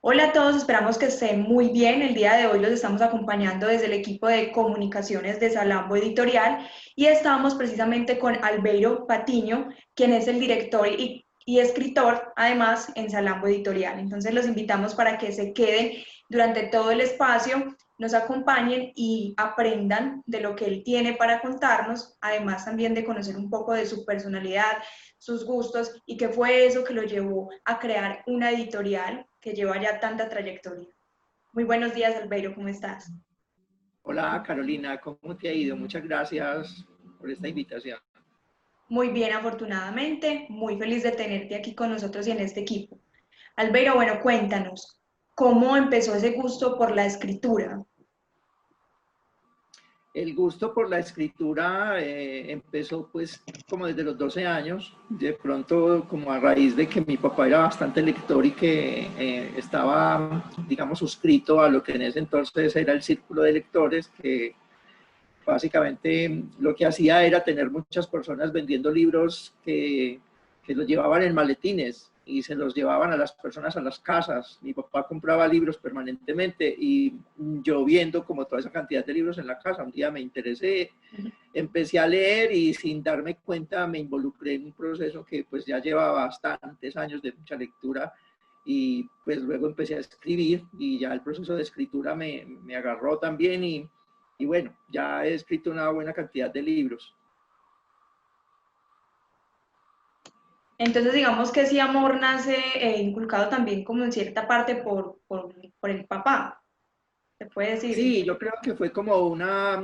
Hola a todos, esperamos que estén muy bien. El día de hoy los estamos acompañando desde el equipo de comunicaciones de Salambo Editorial y estamos precisamente con Albeiro Patiño, quien es el director y escritor, además, en Salambo Editorial. Entonces los invitamos para que se queden durante todo el espacio, nos acompañen y aprendan de lo que él tiene para contarnos, además también de conocer un poco de su personalidad, sus gustos y qué fue eso que lo llevó a crear una editorial que lleva ya tanta trayectoria. Muy buenos días, Albeiro, ¿cómo estás? Hola Carolina, ¿cómo te ha ido? Muchas gracias por esta invitación. Muy bien, afortunadamente, muy feliz de tenerte aquí con nosotros y en este equipo. Albeiro, bueno, cuéntanos, ¿cómo empezó ese gusto por la escritura? El gusto por la escritura empezó pues como desde los 12 años, de pronto como a raíz de que mi papá era bastante lector y que estaba, digamos, suscrito a lo que en ese entonces era el círculo de lectores, que básicamente lo que hacía era tener muchas personas vendiendo libros que los llevaban en maletines y se los llevaban a las personas a las casas. Mi papá compraba libros permanentemente y yo viendo como toda esa cantidad de libros en la casa, un día me interesé, empecé a leer y sin darme cuenta me involucré en un proceso que pues ya lleva bastantes años de mucha lectura y pues luego empecé a escribir y ya el proceso de escritura me agarró también y bueno, ya he escrito una buena cantidad de libros. Entonces, digamos que ese amor nace inculcado también como en cierta parte por el papá, se puede decir. Sí, yo creo que fue como una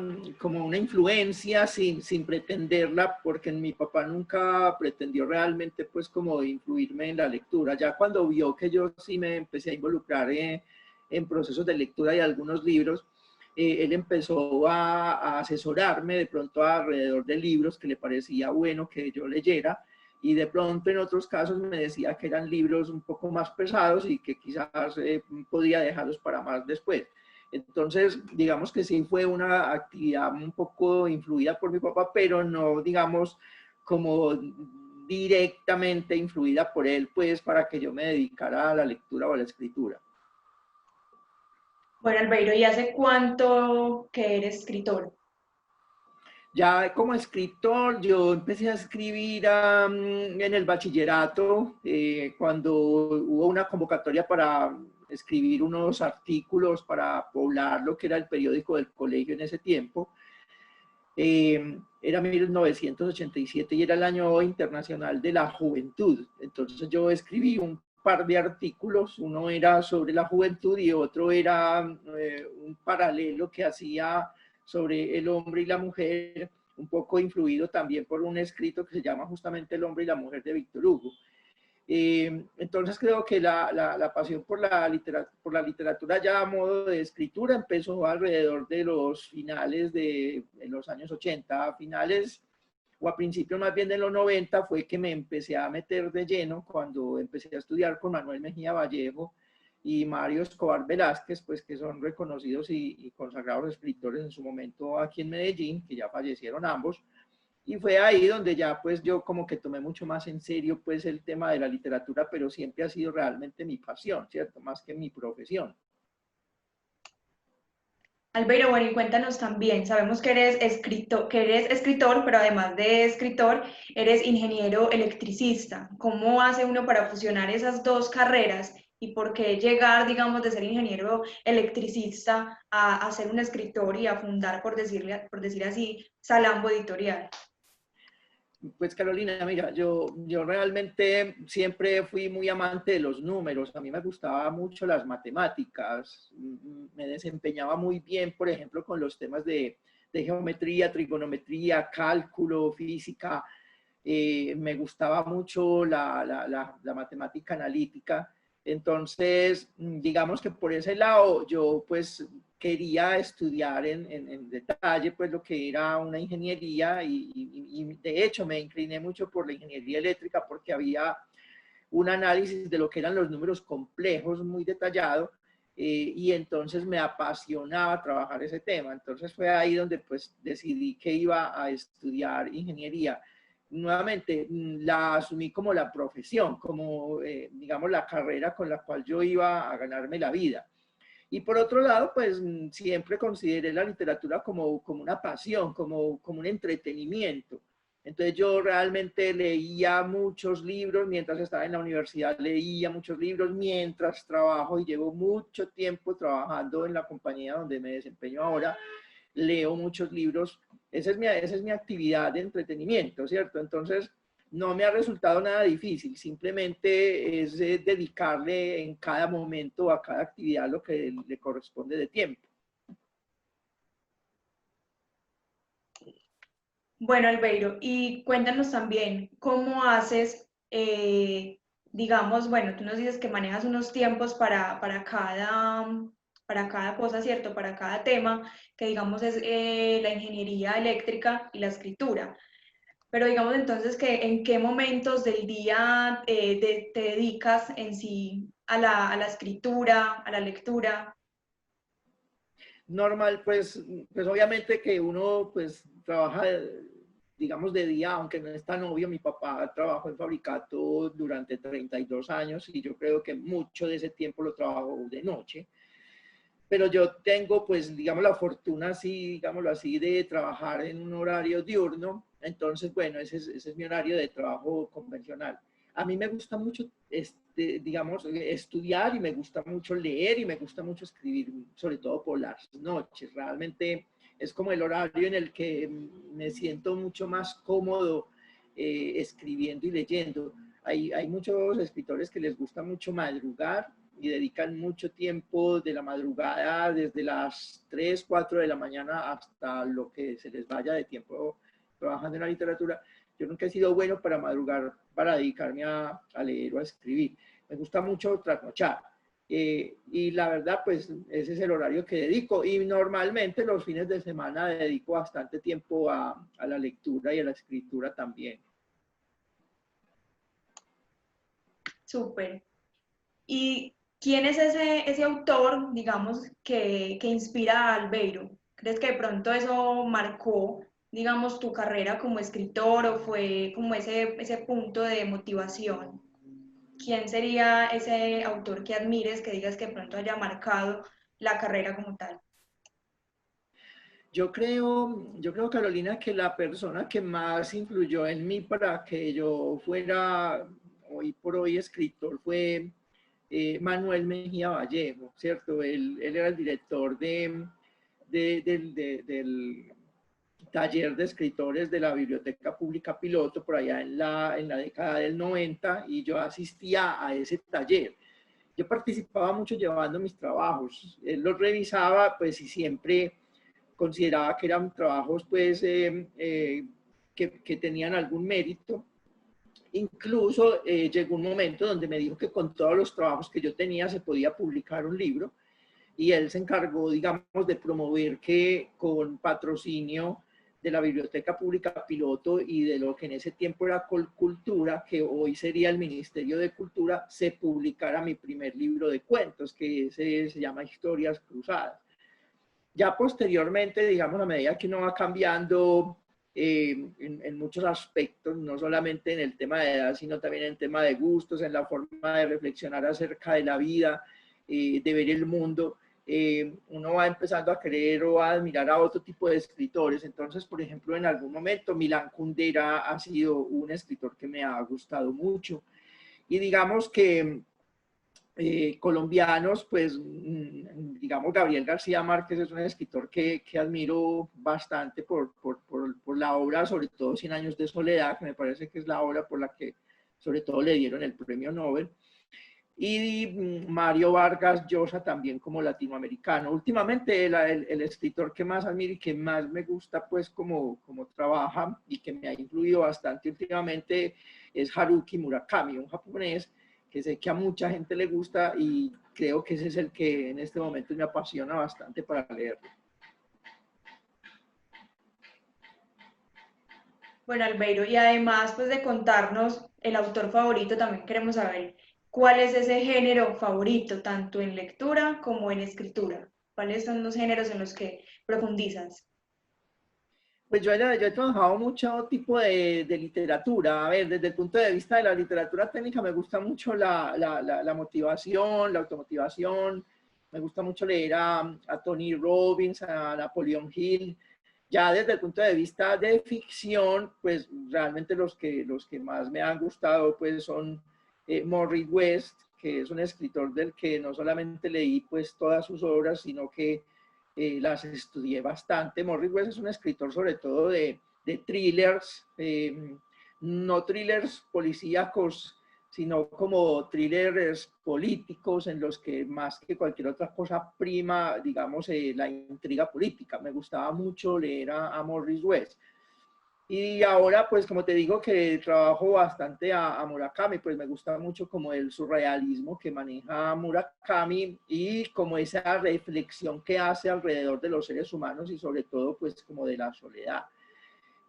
influencia sin pretenderla, porque mi papá nunca pretendió realmente pues como influirme en la lectura. Ya cuando vio que yo sí me empecé a involucrar en procesos de lectura de algunos libros, él empezó a asesorarme de pronto alrededor de libros que le parecía bueno que yo leyera y de pronto en otros casos me decía que eran libros un poco más pesados y que quizás podía dejarlos para más después. Entonces, digamos que sí fue una actividad un poco influida por mi papá, pero no, digamos, como directamente influida por él, pues, para que yo me dedicara a la lectura o a la escritura. Bueno, Albeiro, ¿y hace cuánto que eres escritor? Ya como escritor, yo empecé a escribir en el bachillerato, cuando hubo una convocatoria para escribir unos artículos para poblar lo que era el periódico del colegio en ese tiempo. Era 1987 y era el año internacional de la juventud. Entonces yo escribí un par de artículos, uno era sobre la juventud y otro era un paralelo que hacía sobre el hombre y la mujer, un poco influido también por un escrito que se llama justamente El hombre y la mujer de Víctor Hugo. Entonces creo que la pasión por la literatura ya a modo de escritura empezó alrededor de los finales de los años 80, a finales o a principios más bien de los 90 fue que me empecé a meter de lleno cuando empecé a estudiar con Manuel Mejía Vallejo y Mario Escobar Velázquez, pues que son reconocidos y consagrados escritores en su momento aquí en Medellín, que ya fallecieron ambos. Y fue ahí donde ya pues yo como que tomé mucho más en serio pues el tema de la literatura, pero siempre ha sido realmente mi pasión, ¿cierto? Más que mi profesión. Albeiro, bueno, y cuéntanos también, sabemos que eres escritor, pero además de escritor, eres ingeniero electricista. ¿Cómo hace uno para fusionar esas dos carreras y por qué llegar, digamos, de ser ingeniero electricista a ser un escritor y a fundar, por decir así, Salambo Editorial? Pues Carolina, mira, yo realmente siempre fui muy amante de los números, a mí me gustaba mucho las matemáticas, me desempeñaba muy bien, por ejemplo, con los temas de geometría, trigonometría, cálculo, física, me gustaba mucho la matemática analítica. Entonces, digamos que por ese lado yo pues quería estudiar en detalle pues lo que era una ingeniería y de hecho me incliné mucho por la ingeniería eléctrica porque había un análisis de lo que eran los números complejos muy detallado y entonces me apasionaba trabajar ese tema. Entonces fue ahí donde pues decidí que iba a estudiar ingeniería. nuevamente la asumí como la profesión, como, digamos, la carrera con la cual yo iba a ganarme la vida. Y por otro lado, pues siempre consideré la literatura como una pasión, como un entretenimiento. Entonces yo realmente leía muchos libros, mientras estaba en la universidad leía muchos libros, mientras trabajo y llevo mucho tiempo trabajando en la compañía donde me desempeño ahora, leo muchos libros. Esa es mi actividad de entretenimiento, ¿cierto? Entonces no me ha resultado nada difícil, simplemente es dedicarle en cada momento a cada actividad lo que le corresponde de tiempo. Bueno, Albeiro, y cuéntanos también cómo haces, digamos, bueno, tú nos dices que manejas unos tiempos para cada cosa, ¿cierto? Para cada tema, que digamos es la ingeniería eléctrica y la escritura. Pero digamos entonces que en qué momentos del día te dedicas en sí a la escritura, a la lectura. Normal, pues obviamente que uno pues trabaja, digamos, de día, aunque no es tan obvio. Mi papá trabajó en Fabricato durante 32 años y yo creo que mucho de ese tiempo lo trabajó de noche. Pero yo tengo, pues, digamos, la fortuna, así, digámoslo así, de trabajar en un horario diurno. Entonces, bueno, ese es mi horario de trabajo convencional. A mí me gusta mucho, digamos, estudiar, y me gusta mucho leer y me gusta mucho escribir, sobre todo por las noches. Realmente es como el horario en el que me siento mucho más cómodo escribiendo y leyendo. Hay muchos escritores que les gusta mucho madrugar y dedican mucho tiempo de la madrugada, desde las 3 4 de la mañana hasta lo que se les vaya de tiempo trabajando en la literatura. Yo nunca he sido bueno para madrugar, para dedicarme a leer o a escribir. Me gusta mucho trasnochar. Y la verdad, pues ese es el horario que dedico. Y normalmente los fines de semana dedico bastante tiempo a la lectura y a la escritura también. Súper. ¿Y quién es ese autor, digamos, que inspira a Albeiro? ¿Crees que de pronto eso marcó, digamos, tu carrera como escritor o fue como ese punto de motivación? ¿Quién sería ese autor que admires, que digas que de pronto haya marcado la carrera como tal? Yo creo, Carolina, que la persona que más influyó en mí para que yo fuera hoy por hoy escritor fue Manuel Mejía Vallejo, ¿cierto? Él era el director del taller de escritores de la Biblioteca Pública Piloto por allá en la década del 90, y yo asistía a ese taller. Yo participaba mucho llevando mis trabajos, él los revisaba, pues, y siempre consideraba que eran trabajos, pues, que tenían algún mérito. Incluso llegó un momento donde me dijo que con todos los trabajos que yo tenía se podía publicar un libro, y él se encargó, digamos, de promover que con patrocinio de la Biblioteca Pública Piloto y de lo que en ese tiempo era Colcultura, que hoy sería el Ministerio de Cultura, se publicara mi primer libro de cuentos, que se llama Historias Cruzadas. Ya posteriormente, digamos, a medida que uno va cambiando en muchos aspectos, no solamente en el tema de edad, sino también en el tema de gustos, en la forma de reflexionar acerca de la vida, de ver el mundo, uno va empezando a querer o a admirar a otro tipo de escritores. Entonces, por ejemplo, en algún momento Milán Kundera ha sido un escritor que me ha gustado mucho. Y digamos que colombianos, pues, digamos, Gabriel García Márquez es un escritor que admiro bastante por la obra, sobre todo Cien años de soledad, que me parece que es la obra por la que sobre todo le dieron el premio Nobel. Y Mario Vargas Llosa también como latinoamericano. Últimamente el escritor que más admiro y que más me gusta, pues, como trabaja y que me ha influido bastante últimamente, es Haruki Murakami, un japonés que sé que a mucha gente le gusta, y creo que ese es el que en este momento me apasiona bastante para leerlo. Bueno, Albeiro, y además pues de contarnos el autor favorito, también queremos saber cuál es ese género favorito, tanto en lectura como en escritura. ¿Cuáles son los géneros en los que profundizas? Pues yo he trabajado mucho tipo de literatura. A ver, desde el punto de vista de la literatura técnica me gusta mucho la motivación, la automotivación. Me gusta mucho leer a Tony Robbins, a Napoleon Hill. Ya desde el punto de vista de ficción, pues realmente los que más me han gustado pues son Morris West, que es un escritor del que no solamente leí pues todas sus obras, sino que las estudié bastante. Morris West es un escritor sobre todo de thrillers, no thrillers policíacos, sino como thrillers políticos en los que más que cualquier otra cosa prima, digamos, la intriga política. Me gustaba mucho leer a Morris West. Y ahora, pues como te digo que trabajo bastante a Murakami, pues me gusta mucho como el surrealismo que maneja Murakami y como esa reflexión que hace alrededor de los seres humanos y sobre todo pues como de la soledad.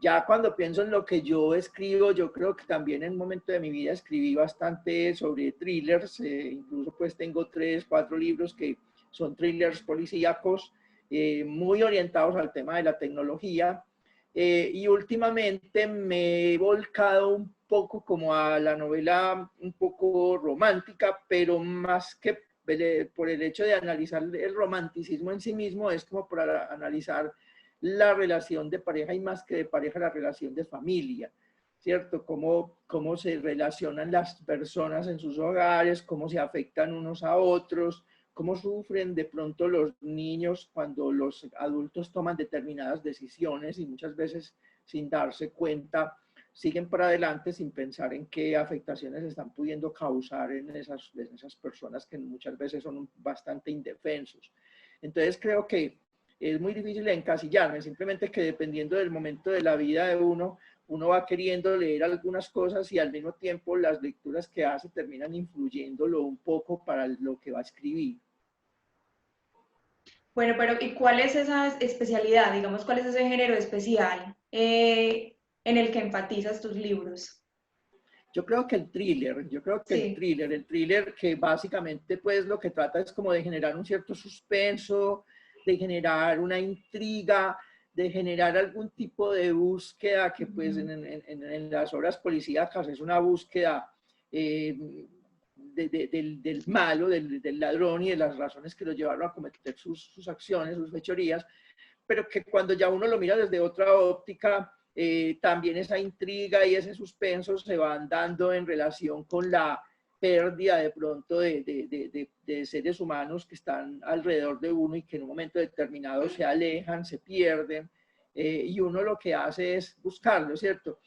Ya cuando pienso en lo que yo escribo, yo creo que también en un momento de mi vida escribí bastante sobre thrillers, incluso pues tengo 3, 4 libros que son thrillers policíacos, muy orientados al tema de la tecnología. Y últimamente me he volcado un poco como a la novela un poco romántica, pero más que por el hecho de analizar el romanticismo en sí mismo, es como para analizar la relación de pareja y más que de pareja, la relación de familia, ¿cierto? Cómo se relacionan las personas en sus hogares, cómo se afectan unos a otros, cómo sufren de pronto los niños cuando los adultos toman determinadas decisiones y muchas veces sin darse cuenta siguen para adelante sin pensar en qué afectaciones están pudiendo causar en esas personas que muchas veces son bastante indefensos. Entonces creo que es muy difícil encasillarme, simplemente que dependiendo del momento de la vida de uno, uno va queriendo leer algunas cosas y al mismo tiempo las lecturas que hace terminan influyéndolo un poco para lo que va a escribir. Bueno, pero ¿y cuál es esa especialidad? Digamos, ¿cuál es ese género especial en el que enfatizas tus libros? Yo creo que Sí. el thriller que básicamente pues lo que trata es como de generar un cierto suspenso, de generar una intriga, de generar algún tipo de búsqueda que pues en las obras policíacas es una búsqueda del malo, del ladrón y de las razones que lo llevaron a cometer sus acciones, sus fechorías, pero que cuando ya uno lo mira desde otra óptica, también esa intriga y ese suspenso se van dando en relación con la pérdida de pronto de seres humanos que están alrededor de uno y que en un momento determinado se alejan, se pierden, y uno lo que hace es buscarlo, ¿cierto?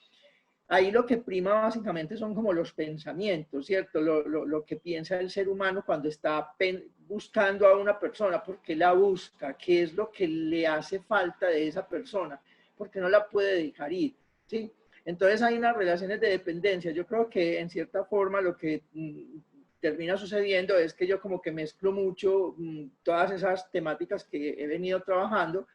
Ahí lo que prima básicamente son como los pensamientos, ¿cierto? Lo que piensa el ser humano cuando está buscando a una persona, por qué la busca, qué es lo que le hace falta de esa persona, porque no la puede dejar ir, ¿sí? Entonces hay unas relaciones de dependencia. Yo creo que en cierta forma lo que termina sucediendo es que yo como que mezclo mucho todas esas temáticas que he venido trabajando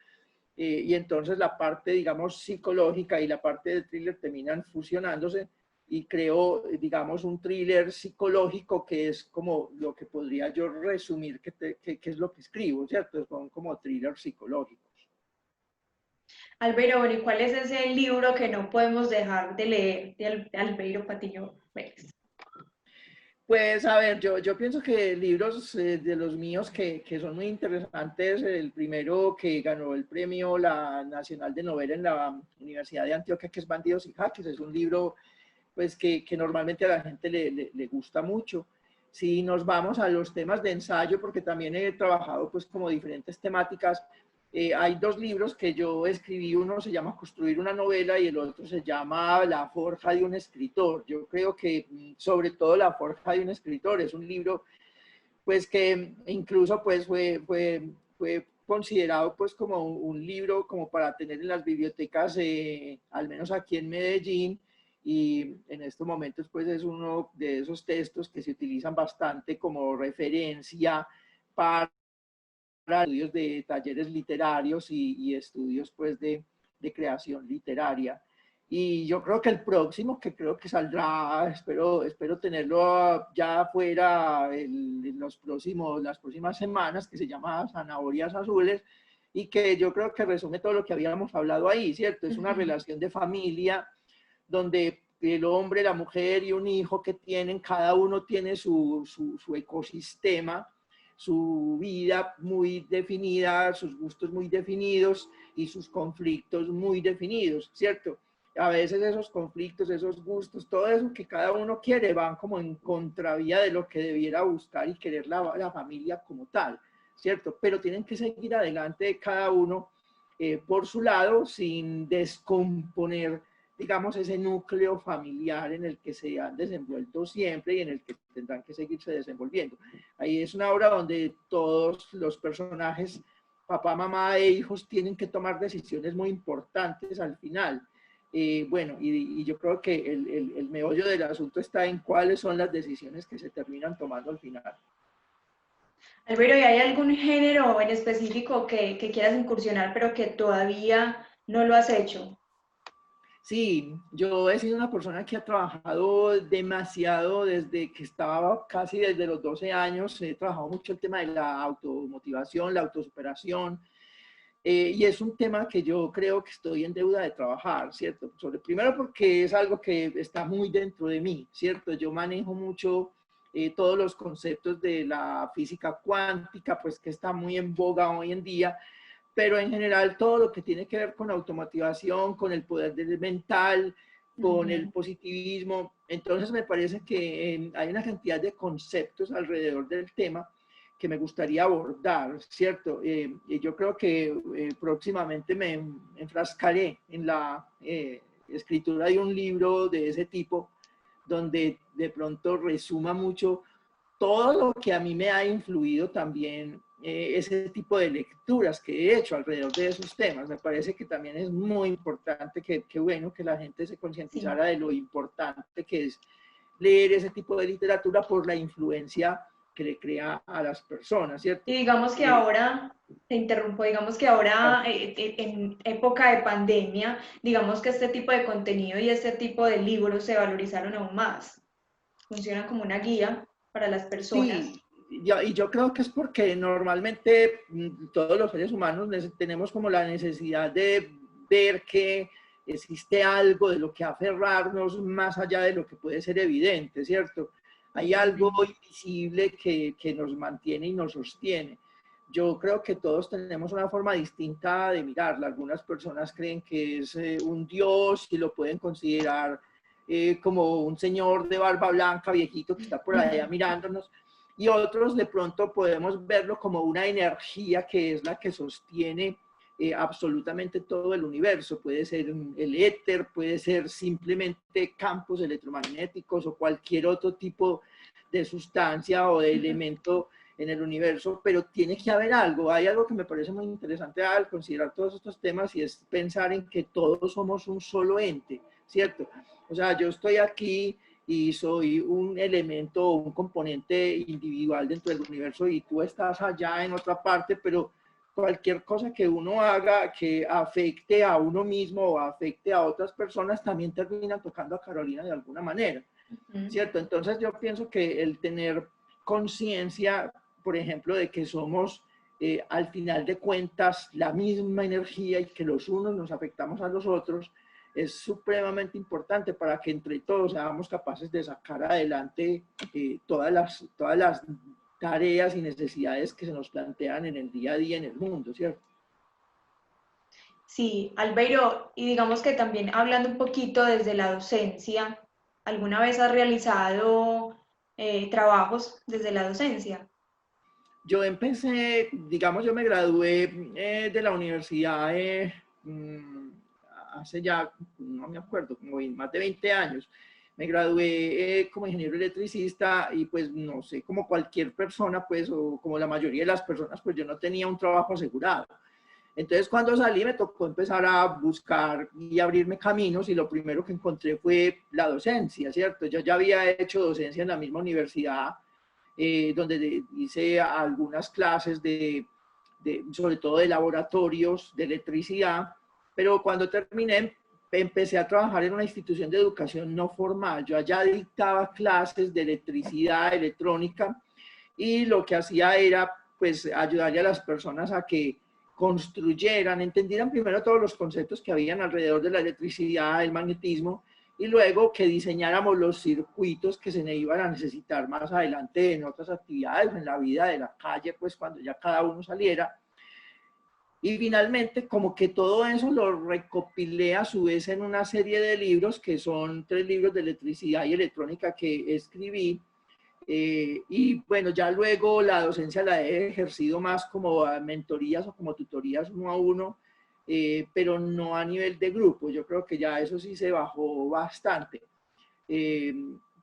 y entonces la parte, digamos, psicológica y la parte de thriller terminan fusionándose y creo, digamos, un thriller psicológico que es como lo que podría yo resumir que es lo que escribo, ¿cierto? Son como thrillers psicológicos. Albeiro, bueno, ¿y cuál es ese libro que no podemos dejar de leer de Albeiro Patiño Vélez? Pues a ver, yo pienso que libros de los míos que son muy interesantes, el primero que ganó el premio la Nacional de Novela en la Universidad de Antioquia, que es Bandidos y Jaques, es un libro pues que normalmente a la gente le gusta mucho. Si nos vamos a los temas de ensayo, porque también he trabajado pues como diferentes temáticas, hay 2 libros que yo escribí, uno se llama Construir una novela y el otro se llama La forja de un escritor. Yo creo que sobre todo La forja de un escritor es un libro pues que incluso pues fue considerado pues como un libro como para tener en las bibliotecas, al menos aquí en Medellín, y en estos momentos pues es uno de esos textos que se utilizan bastante como referencia para estudios de talleres literarios y estudios pues de creación literaria. Y yo creo que el próximo, que creo que saldrá, espero tenerlo ya afuera en las próximas semanas, que se llama Zanahorias Azules, y que yo creo que resume todo lo que habíamos hablado ahí, ¿cierto? Es una relación de familia donde el hombre, la mujer y un hijo que tienen, cada uno tiene su ecosistema, su vida muy definida, sus gustos muy definidos y sus conflictos muy definidos, ¿cierto? A veces esos conflictos, esos gustos, todo eso que cada uno quiere van como en contravía de lo que debiera buscar y querer la familia como tal, ¿cierto? Pero tienen que seguir adelante de cada uno por su lado sin descomponer, digamos, ese núcleo familiar en el que se han desenvuelto siempre y en el que tendrán que seguirse desenvolviendo. Ahí es una obra donde todos los personajes, papá, mamá e hijos, tienen que tomar decisiones muy importantes al final. Bueno, y yo creo que el meollo del asunto está en cuáles son las decisiones que se terminan tomando al final. Albeiro, ¿y hay algún género en específico que quieras incursionar, pero que todavía no lo has hecho? Sí, yo he sido una persona que ha trabajado demasiado desde que estaba casi desde los 12 años. He trabajado mucho el tema de la automotivación, la autosuperación, y es un tema que yo creo que estoy en deuda de trabajar, ¿cierto? Primero porque es algo que está muy dentro de mí, ¿cierto? Yo manejo mucho todos los conceptos de la física cuántica, pues que está muy en boga hoy en día, pero en general todo lo que tiene que ver con automotivación, con el poder del mental, con el positivismo. Entonces me parece que hay una cantidad de conceptos alrededor del tema que me gustaría abordar, ¿cierto? Yo creo que próximamente me enfrascaré en la escritura de un libro de ese tipo, donde de pronto resuma mucho todo lo que a mí me ha influido también ese tipo de lecturas que he hecho alrededor de esos temas. Me parece que también es muy importante, que bueno, que la gente se concientizara de lo importante que es leer ese tipo de literatura por la influencia que le crea a las personas, ¿cierto? Y digamos que ahora, te interrumpo, digamos que ahora en época de pandemia, digamos que este tipo de contenido y este tipo de libros se valorizaron aún más. Funcionan como una guía para las personas. Sí, y yo creo que es porque normalmente todos los seres humanos tenemos como la necesidad de ver que existe algo de lo que aferrarnos más allá de lo que puede ser evidente, ¿cierto? Hay algo invisible que nos mantiene y nos sostiene. Yo creo que todos tenemos una forma distinta de mirarla. Algunas personas creen que es un dios y lo pueden considerar como un señor de barba blanca, viejito, que está por allá mirándonos, y otros de pronto podemos verlo como una energía que es la que sostiene absolutamente todo el universo. Puede ser el éter, puede ser simplemente campos electromagnéticos o cualquier otro tipo de sustancia o de elemento en el universo, pero tiene que haber algo. Hay algo que me parece muy interesante al considerar todos estos temas y es pensar en que todos somos un solo ente, ¿cierto? O sea, yo estoy aquí y soy un elemento o un componente individual dentro del universo y tú estás allá en otra parte, pero cualquier cosa que uno haga que afecte a uno mismo o afecte a otras personas también termina tocando a Carolina de alguna manera, ¿cierto? Entonces yo pienso que el tener conciencia, por ejemplo, de que somos al final de cuentas la misma energía y que los unos nos afectamos a los otros, es supremamente importante para que entre todos seamos capaces de sacar adelante todas las tareas y necesidades que se nos plantean en el día a día en el mundo, ¿cierto? Sí, Albeiro, y digamos que también hablando un poquito desde la docencia, ¿alguna vez has realizado trabajos desde la docencia? Yo empecé, digamos, yo me gradué de la universidad hace ya, no me acuerdo, como más de 20 años. Me gradué como ingeniero electricista y pues no sé, como cualquier persona, pues, o como la mayoría de las personas, pues yo no tenía un trabajo asegurado. Entonces cuando salí me tocó empezar a buscar y abrirme caminos y lo primero que encontré fue la docencia, ¿cierto? Yo ya había hecho docencia en la misma universidad donde hice algunas clases sobre todo de laboratorios de electricidad, pero cuando terminé empecé a trabajar en una institución de educación no formal. Yo allá dictaba clases de electricidad, electrónica, y lo que hacía era pues ayudarle a las personas a que construyeran, entendieran primero todos los conceptos que habían alrededor de la electricidad, el magnetismo, y luego que diseñáramos los circuitos que se iban a necesitar más adelante en otras actividades, en la vida de la calle, pues cuando ya cada uno saliera. Y finalmente, como que todo eso lo recopilé a su vez en una serie de libros, que son 3 libros de electricidad y electrónica que escribí. Y bueno, ya luego la docencia la he ejercido más como a mentorías o como tutorías uno a uno, pero no a nivel de grupo. Yo creo que ya eso sí se bajó bastante. Eh,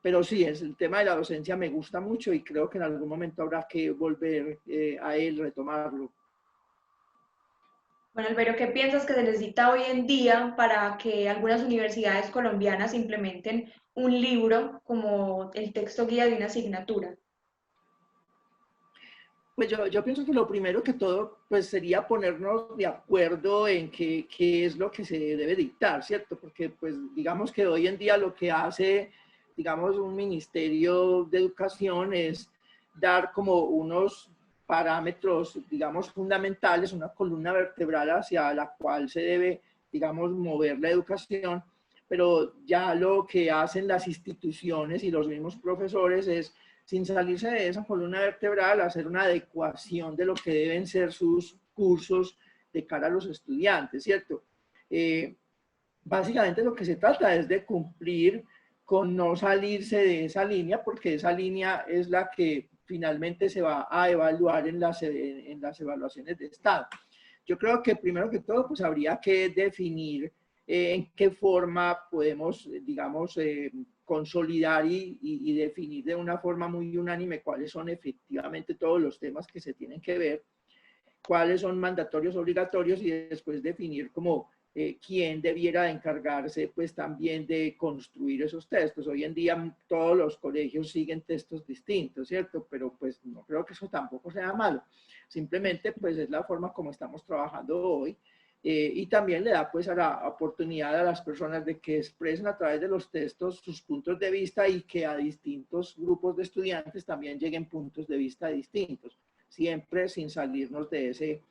pero sí, el tema de la docencia me gusta mucho y creo que en algún momento habrá que volver a él, retomarlo. Bueno, Alberto, ¿qué piensas que se necesita hoy en día para que algunas universidades colombianas implementen un libro como el texto guía de una asignatura? Pues yo pienso que lo primero que todo pues sería ponernos de acuerdo en qué es lo que se debe dictar, ¿cierto? Porque pues digamos que hoy en día lo que hace, digamos, un ministerio de educación es dar como unos parámetros, digamos, fundamentales, una columna vertebral hacia la cual se debe, digamos, mover la educación, pero ya lo que hacen las instituciones y los mismos profesores es, sin salirse de esa columna vertebral, hacer una adecuación de lo que deben ser sus cursos de cara a los estudiantes, ¿cierto? Básicamente lo que se trata es de cumplir con no salirse de esa línea, porque esa línea es la que finalmente se va a evaluar en las evaluaciones de estado. Yo creo que primero que todo, pues habría que definir en qué forma podemos, digamos, consolidar y definir de una forma muy unánime cuáles son efectivamente todos los temas que se tienen que ver, cuáles son mandatorios, obligatorios, y después definir como quién debiera encargarse pues también de construir esos textos. Hoy en día todos los colegios siguen textos distintos, ¿cierto? Pero pues no creo que eso tampoco sea malo. Simplemente pues es la forma como estamos trabajando hoy. Y también le da pues a la oportunidad a las personas de que expresen a través de los textos sus puntos de vista y que a distintos grupos de estudiantes también lleguen puntos de vista distintos, siempre sin salirnos de ese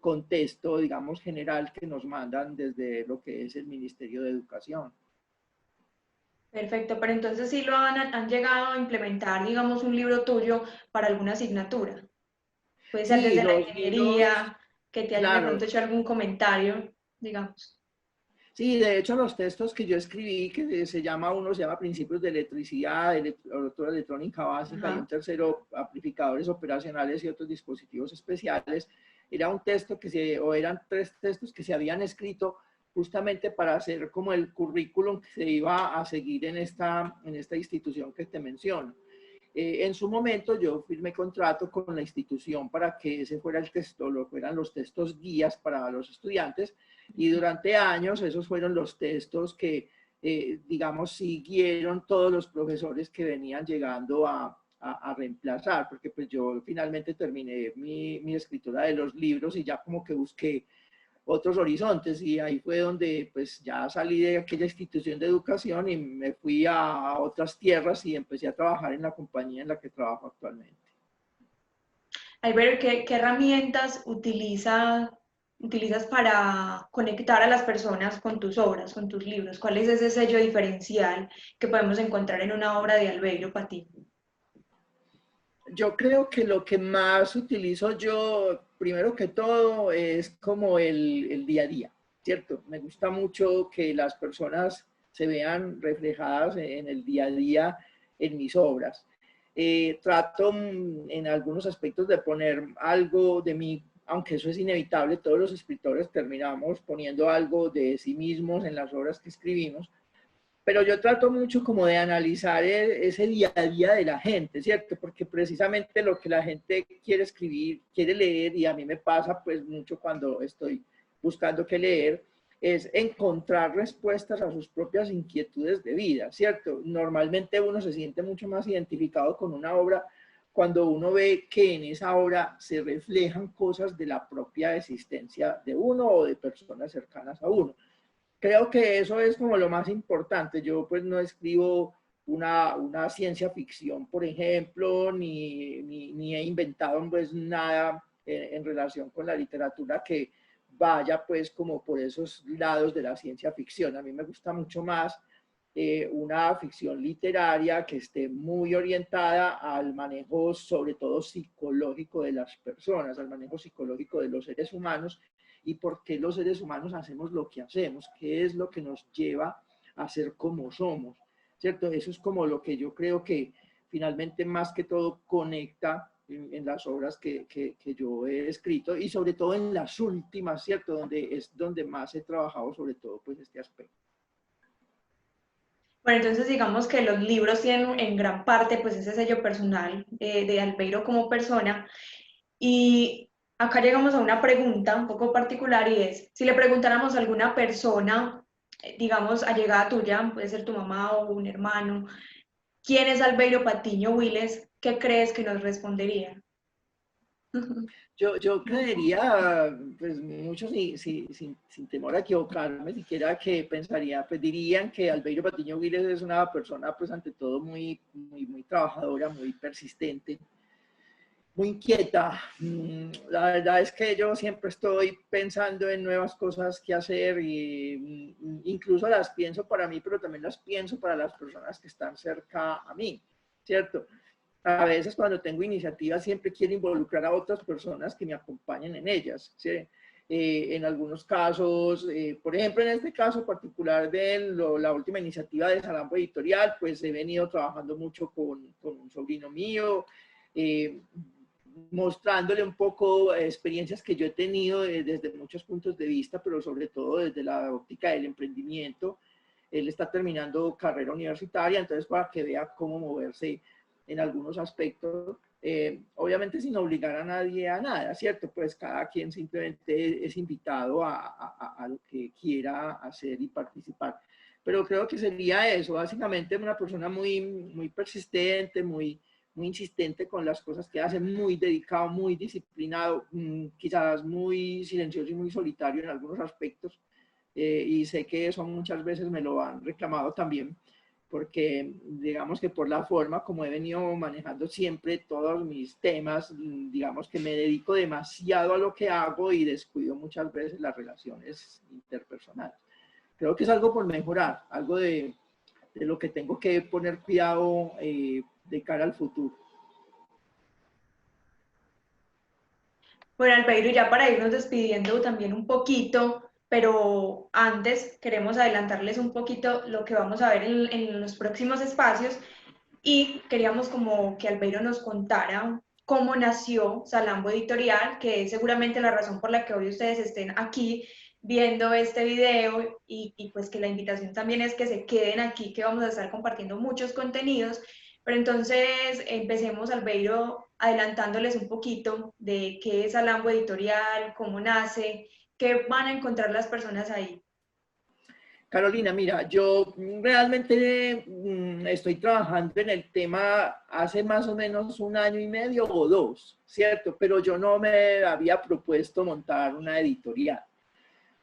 contexto, digamos, general que nos mandan desde lo que es el Ministerio de Educación. Perfecto, pero entonces sí han llegado a implementar, digamos, un libro tuyo para alguna asignatura. Puede ser Sí, desde la los libros, ingeniería, que te hayan de pronto claro. hecho algún comentario, digamos. Sí, de hecho los textos que yo escribí, que se llama, uno se llama Principios de Electricidad, Electrónica Básica, y un Ajá. tercero, Amplificadores Operacionales y otros dispositivos especiales, era un texto o eran 3 textos que se habían escrito justamente para hacer como el currículum que se iba a seguir en esta institución que te menciono. En su momento yo firmé contrato con la institución para que ese fuera el texto, lo fueran los textos guías para los estudiantes, y durante años esos fueron los textos que, digamos, siguieron todos los profesores que venían llegando a reemplazar, porque pues yo finalmente terminé mi escritura de los libros y ya como que busqué otros horizontes, y ahí fue donde pues ya salí de aquella institución de educación y me fui a otras tierras y empecé a trabajar en la compañía en la que trabajo actualmente. Albert, ¿qué herramientas utilizas para conectar a las personas con tus obras, con tus libros? ¿Cuál es ese sello diferencial que podemos encontrar en una obra de Albeiro Patiño? Yo creo que lo que más utilizo yo, primero que todo, es como el día a día, ¿cierto? Me gusta mucho que las personas se vean reflejadas en el día a día en mis obras. Trato en algunos aspectos de poner algo de mí, aunque eso es inevitable, todos los escritores terminamos poniendo algo de sí mismos en las obras que escribimos, pero yo trato mucho como de analizar ese día a día de la gente, ¿cierto? Porque precisamente lo que la gente quiere escribir, quiere leer, y a mí me pasa pues mucho cuando estoy buscando qué leer, es encontrar respuestas a sus propias inquietudes de vida, ¿cierto? Normalmente uno se siente mucho más identificado con una obra cuando uno ve que en esa obra se reflejan cosas de la propia existencia de uno o de personas cercanas a uno. Creo que eso es como lo más importante. Yo pues no escribo una ciencia ficción, por ejemplo, ni he inventado pues nada en relación con la literatura que vaya pues como por esos lados de la ciencia ficción. A mí me gusta mucho más una ficción literaria que esté muy orientada al manejo, sobre todo psicológico de las personas, al manejo psicológico de los seres humanos y por qué los seres humanos hacemos lo que hacemos, qué es lo que nos lleva a ser como somos, ¿cierto? Eso es como lo que yo creo que finalmente más que todo conecta en las obras que yo he escrito y sobre todo en las últimas, ¿cierto? Donde es donde más he trabajado sobre todo pues este aspecto. Bueno, entonces digamos que los libros tienen en gran parte pues ese sello personal de Albeiro como persona. Y acá llegamos a una pregunta un poco particular y es, si le preguntáramos a alguna persona, digamos, allegada tuya, puede ser tu mamá o un hermano, ¿quién es Albeiro Patiño Wiles? ¿Qué crees que nos respondería? Yo creería, pues muchos sin temor a equivocarme, siquiera que pensaría, pues dirían que Albeiro Patiño Viles es una persona, pues ante todo muy trabajadora, muy persistente, muy inquieta. La verdad es que yo siempre estoy pensando en nuevas cosas que hacer y incluso las pienso para mí, pero también las pienso para las personas que están cerca a mí, ¿cierto? A veces cuando tengo iniciativas siempre quiero involucrar a otras personas que me acompañen en ellas, ¿sí? En algunos casos, por ejemplo, en este caso particular de la última iniciativa de Salambo Editorial, pues he venido trabajando mucho con un sobrino mío, eh, mostrándole un poco experiencias que yo he tenido desde muchos puntos de vista, pero sobre todo desde la óptica del emprendimiento. Él está terminando carrera universitaria, entonces para que vea cómo moverse en algunos aspectos, obviamente sin obligar a nadie a nada, ¿cierto? Pues cada quien simplemente es invitado a lo que quiera hacer y participar. Pero creo que sería eso, básicamente una persona muy persistente, muy insistente con las cosas que hace, muy dedicado, muy disciplinado, quizás muy silencioso y muy solitario en algunos aspectos. Y sé que eso muchas veces me lo han reclamado también, porque digamos que por la forma como he venido manejando siempre todos mis temas, digamos que me dedico demasiado a lo que hago y descuido muchas veces las relaciones interpersonales. Creo que es algo por mejorar, algo de lo que tengo que poner cuidado de cara al futuro. Bueno, Albeiro, ya para irnos despidiendo también un poquito, pero antes queremos adelantarles un poquito lo que vamos a ver en los próximos espacios y queríamos como que Albeiro nos contara cómo nació Salambo Editorial, que es seguramente la razón por la que hoy ustedes estén aquí viendo este video y pues que la invitación también es que se queden aquí, que vamos a estar compartiendo muchos contenidos. Pero entonces empecemos, Albeiro, adelantándoles un poquito de qué es Salambo Editorial, cómo nace, qué van a encontrar las personas ahí. Carolina, mira, yo realmente estoy trabajando en el tema hace más o menos un año y medio o dos, ¿cierto? Pero yo no me había propuesto montar una editorial.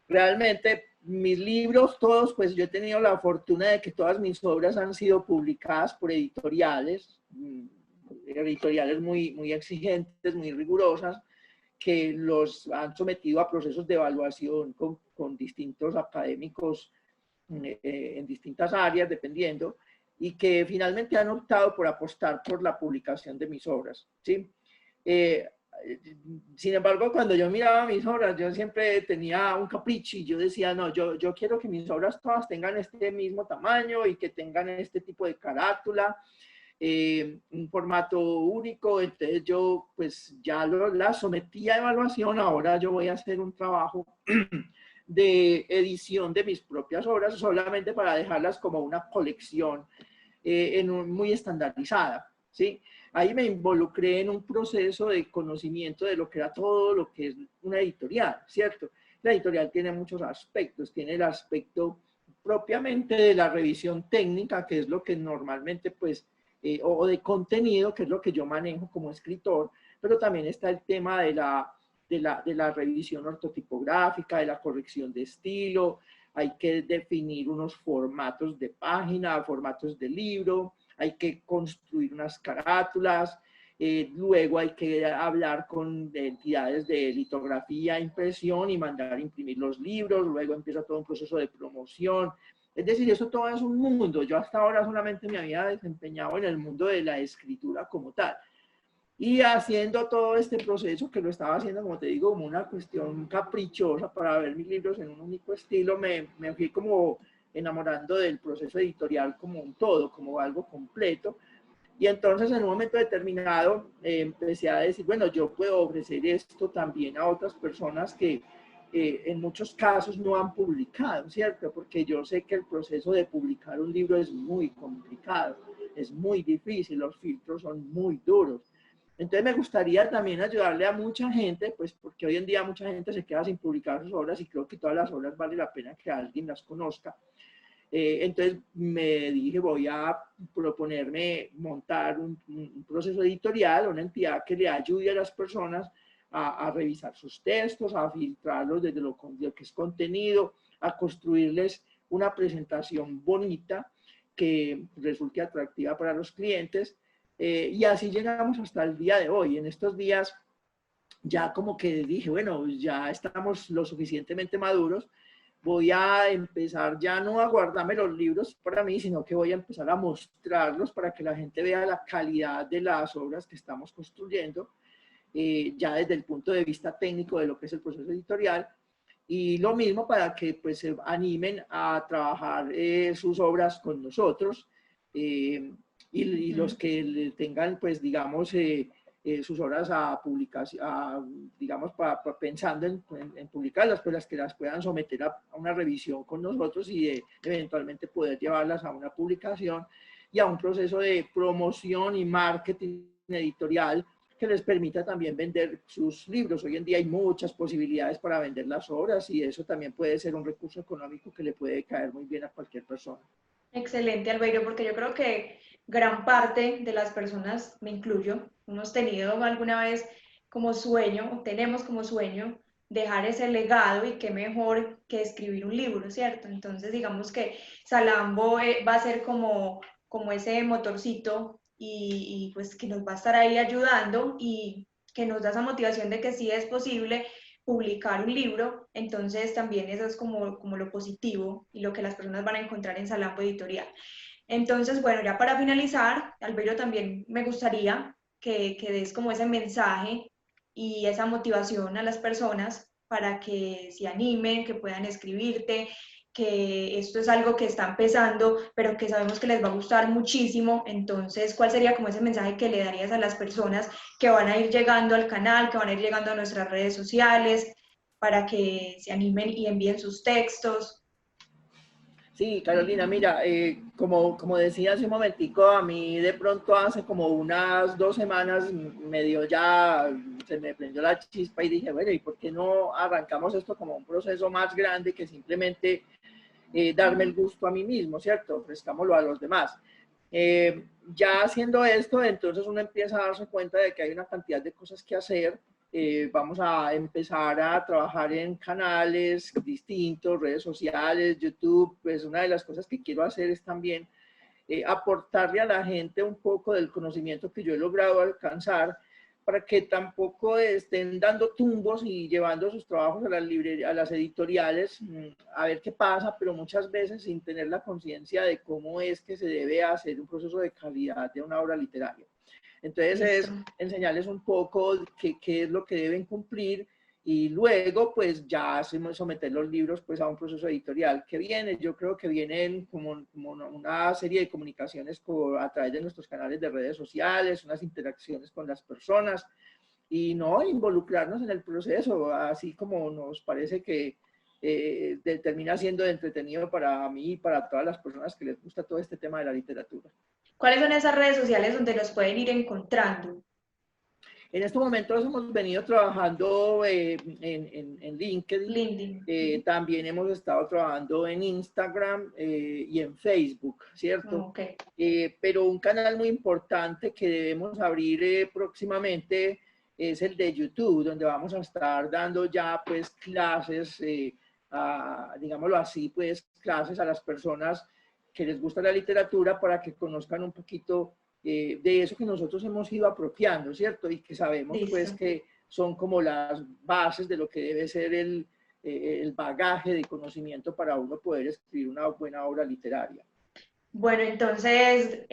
Realmente mis libros todos, pues yo he tenido la fortuna de que todas mis obras han sido publicadas por editoriales, editoriales muy exigentes, muy rigurosas, que los han sometido a procesos de evaluación con distintos académicos en distintas áreas, dependiendo, y que finalmente han optado por apostar por la publicación de mis obras, ¿sí? Eh, Sin embargo, cuando yo miraba mis obras, yo siempre tenía un capricho y yo decía, no, yo quiero que mis obras todas tengan este mismo tamaño y que tengan este tipo de carátula, un formato único. Entonces yo pues ya la sometí a evaluación, ahora yo voy a hacer un trabajo de edición de mis propias obras solamente para dejarlas como una colección muy estandarizada, ¿sí? Ahí me involucré en un proceso de conocimiento de lo que era todo lo que es una editorial, ¿cierto? La editorial tiene muchos aspectos, tiene el aspecto propiamente de la revisión técnica, que es lo que normalmente pues o de contenido, que es lo que yo manejo como escritor, pero también está el tema de la revisión ortotipográfica, de la corrección de estilo, hay que definir unos formatos de página, formatos de libro, hay que construir unas carátulas, luego hay que hablar con entidades de litografía, impresión y mandar a imprimir los libros, luego empieza todo un proceso de promoción. Es decir, eso todo es un mundo. Yo hasta ahora solamente me había desempeñado en el mundo de la escritura como tal. Y haciendo todo este proceso, que lo estaba haciendo, como te digo, como una cuestión caprichosa para ver mis libros en un único estilo, me fui como enamorando del proceso editorial como un todo, como algo completo. Y entonces en un momento determinado empecé a decir, bueno, yo puedo ofrecer esto también a otras personas que en muchos casos no han publicado, ¿cierto? Porque yo sé que el proceso de publicar un libro es muy complicado, es muy difícil, los filtros son muy duros. Entonces me gustaría también ayudarle a mucha gente, pues porque hoy en día mucha gente se queda sin publicar sus obras y creo que todas las obras vale la pena que alguien las conozca. Entonces me dije, voy a proponerme montar un proceso editorial, una entidad que le ayude a las personas a revisar sus textos, a filtrarlos desde lo que es contenido, a construirles una presentación bonita que resulte atractiva para los clientes. Y así llegamos hasta el día de hoy. En estos días ya como que dije, bueno, ya estamos lo suficientemente maduros, voy a empezar ya no a guardarme los libros para mí, sino que voy a empezar a mostrarlos para que la gente vea la calidad de las obras que estamos construyendo, ya desde el punto de vista técnico de lo que es el proceso editorial, y lo mismo para que pues se animen a trabajar sus obras con nosotros, y los que tengan pues digamos sus obras a publicación, digamos, pensando en publicarlas, pues las que las puedan someter a una revisión con nosotros y eventualmente poder llevarlas a una publicación y a un proceso de promoción y marketing editorial que les permita también vender sus libros. Hoy en día hay muchas posibilidades para vender las obras y eso también puede ser un recurso económico que le puede caer muy bien a cualquier persona. Excelente, Albeiro, porque yo creo que gran parte de las personas, me incluyo, hemos tenido alguna vez como sueño, o tenemos como sueño, dejar ese legado y qué mejor que escribir un libro, ¿cierto? Entonces, digamos que Salambo va a ser como ese motorcito y pues que nos va a estar ahí ayudando y que nos da esa motivación de que sí es posible publicar un libro, entonces también eso es como lo positivo y lo que las personas van a encontrar en Salambo Editorial. Entonces, bueno, ya para finalizar, Albeiro, también me gustaría que des como ese mensaje y esa motivación a las personas para que se animen, que puedan escribirte, que esto es algo que está empezando, pero que sabemos que les va a gustar muchísimo. Entonces, ¿cuál sería como ese mensaje que le darías a las personas que van a ir llegando al canal, que van a ir llegando a nuestras redes sociales, para que se animen y envíen sus textos? Sí, Carolina, mira, como decía hace un momentico, a mí de pronto hace como unas 2 semanas me dio ya, se me prendió la chispa y dije, bueno, ¿y por qué no arrancamos esto como un proceso más grande que simplemente darme el gusto a mí mismo, ¿cierto? Ofrezcámoslo a los demás. Ya haciendo esto, entonces uno empieza a darse cuenta de que hay una cantidad de cosas que hacer. Vamos a empezar a trabajar en canales distintos, redes sociales, YouTube. Pues una de las cosas que quiero hacer es también aportarle a la gente un poco del conocimiento que yo he logrado alcanzar para que tampoco estén dando tumbos y llevando sus trabajos a las librerías, a las editoriales, a ver qué pasa, pero muchas veces sin tener la conciencia de cómo es que se debe hacer un proceso de calidad de una obra literaria. Entonces Listo. es enseñarles un poco qué es lo que deben cumplir y luego pues ya someter los libros pues a un proceso editorial que viene. Yo creo que vienen como una serie de comunicaciones a través de nuestros canales de redes sociales, unas interacciones con las personas y no involucrarnos en el proceso, así como nos parece que termina siendo entretenido para mí y para todas las personas que les gusta todo este tema de la literatura. ¿Cuáles son esas redes sociales donde nos pueden ir encontrando? En estos momentos hemos venido trabajando en LinkedIn, LinkedIn. también hemos estado trabajando en Instagram y en Facebook, ¿cierto? Ok. Pero un canal muy importante que debemos abrir próximamente es el de YouTube, donde vamos a estar dando ya pues clases, digámoslo así, pues clases a las personas que les gusta la literatura para que conozcan un poquito de eso que nosotros hemos ido apropiando, ¿cierto? Y que sabemos pues Listo. que son como las bases de lo que debe ser el bagaje de conocimiento para uno poder escribir una buena obra literaria. Bueno, entonces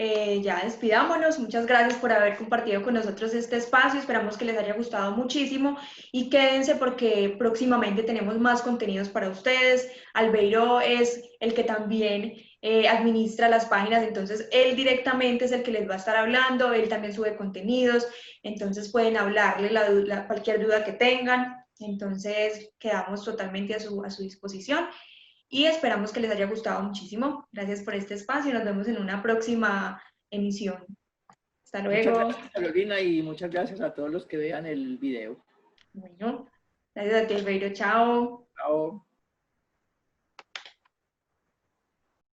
ya despidámonos. Muchas gracias por haber compartido con nosotros este espacio. Esperamos que les haya gustado muchísimo y quédense porque próximamente tenemos más contenidos para ustedes. Albeiro es el que también administra las páginas, entonces él directamente es el que les va a estar hablando. Él también sube contenidos, entonces pueden hablarle cualquier duda que tengan. Entonces quedamos totalmente a su disposición y esperamos que les haya gustado muchísimo. Gracias por este espacio y nos vemos en una próxima emisión. Hasta Muchas luego. gracias, Carolina, y muchas gracias a todos los que vean el video. Bueno, gracias a ti, Albeiro. Chao. Chao.